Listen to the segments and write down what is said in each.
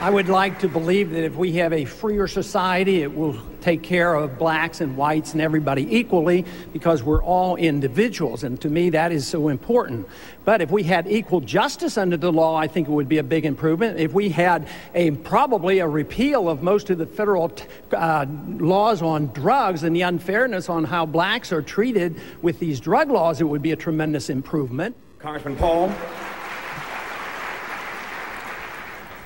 I would like to believe that if we have a freer society, it will take care of blacks and whites and everybody equally, because we're all individuals, and to me that is so important. But if we had equal justice under the law, I think it would be a big improvement. If we had probably a repeal of most of the federal laws on drugs and the unfairness on how blacks are treated with these drug laws, it would be a tremendous improvement. Congressman Paul.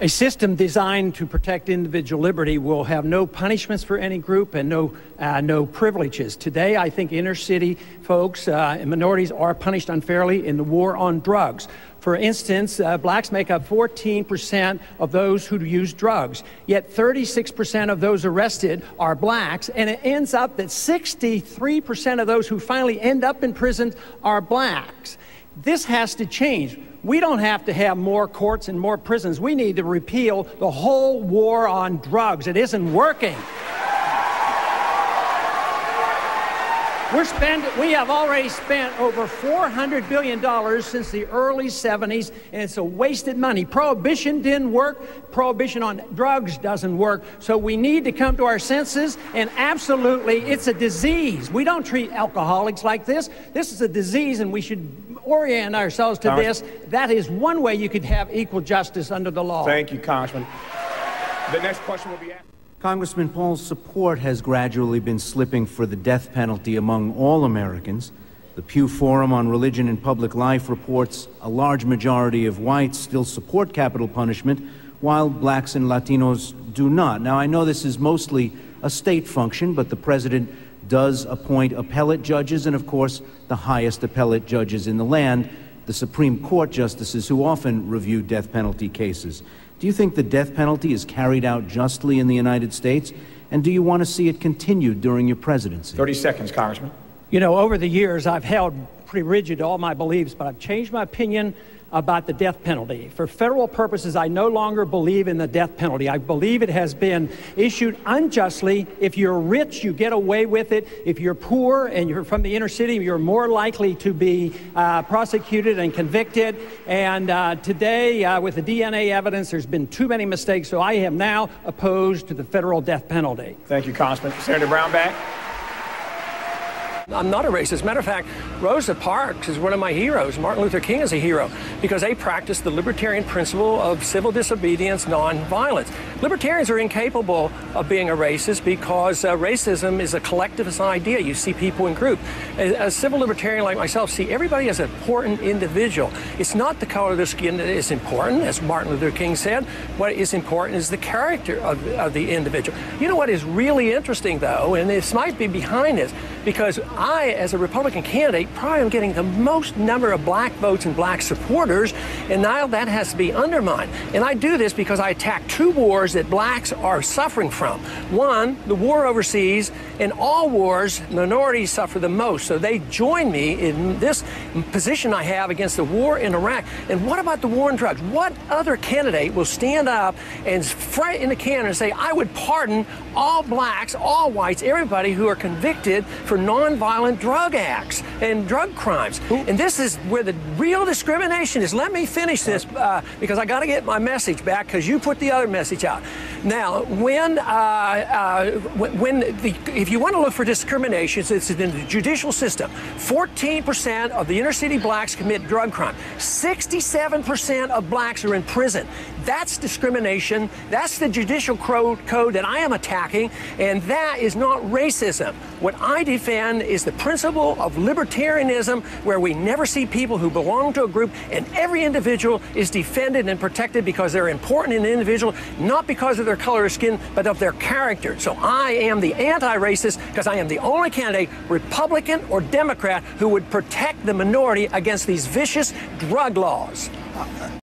A system designed to protect individual liberty will have no punishments for any group and no privileges. Today, I think inner city folks and minorities are punished unfairly in the war on drugs. For instance, blacks make up 14% of those who use drugs, yet 36% of those arrested are blacks, and it ends up that 63% of those who finally end up in prison are blacks. This has to change. We don't have to have more courts and more prisons. We need to repeal the whole war on drugs. It isn't working. We have already spent over $400 billion since the early 70s, and it's a wasted money. Prohibition didn't work. Prohibition on drugs doesn't work. So we need to come to our senses, and absolutely, it's a disease. We don't treat alcoholics like this. This is a disease, and we should orient ourselves to this. That is one way you could have equal justice under the law. Thank you, Congressman. The next question will be asked. Congressman Paul's support has gradually been slipping for the death penalty among all Americans. The Pew Forum on Religion and Public Life reports a large majority of whites still support capital punishment, while blacks and Latinos do not. Now, I know this is mostly a state function, but the president does appoint appellate judges and, of course, the highest appellate judges in the land, the Supreme Court justices who often review death penalty cases. Do you think the death penalty is carried out justly in the United States? And do you want to see it continued during your presidency? 30 seconds, Congressman. You know, over the years, I've held pretty rigid to all my beliefs, but I've changed my opinion about the death penalty. For federal purposes, I no longer believe in the death penalty. I believe it has been issued unjustly. If you're rich, you get away with it. If you're poor and you're from the inner city, you're more likely to be prosecuted and convicted. And today, with the DNA evidence, there's been too many mistakes, so I am now opposed to the federal death penalty. Thank you, Congressman. Senator Brownback. I'm not a racist. Matter of fact, Rosa Parks is one of my heroes. Martin Luther King is a hero because they practice the libertarian principle of civil disobedience, nonviolence. Libertarians are incapable of being a racist because racism is a collectivist idea. You see people in groups. A civil libertarian like myself see everybody as an important individual. It's not the color of their skin that is important, as Martin Luther King said. What is important is the character of the individual. You know what is really interesting, though, and this might be behind this, because I, as a Republican candidate, probably am getting the most number of black votes and black supporters, and now that has to be undermined. And I do this because I attack two wars that blacks are suffering from. One, the war overseas. In all wars, minorities suffer the most. So they join me in this position I have against the war in Iraq. And what about the war on drugs? What other candidate will stand up and frighten the cannon and say, I would pardon all blacks, all whites, everybody who are convicted for nonviolent drug acts and drug crimes? And this is where the real discrimination is. Let me finish this because I got to get my message back, because you put the other message out. Now, if you want to look for discrimination, it's in the judicial system. 14% of the inner city blacks commit drug crime. 67% of blacks are in prison. That's discrimination. That's the judicial code that I am attacking, and that is not racism. What I defend is the principle of libertarianism, where we never see people who belong to a group, and every individual is defended and protected because they're important in the individual, not because of their color of skin, but of their character. So I am the anti-racist because I am the only candidate, Republican or Democrat, who would protect the minority against these vicious drug laws.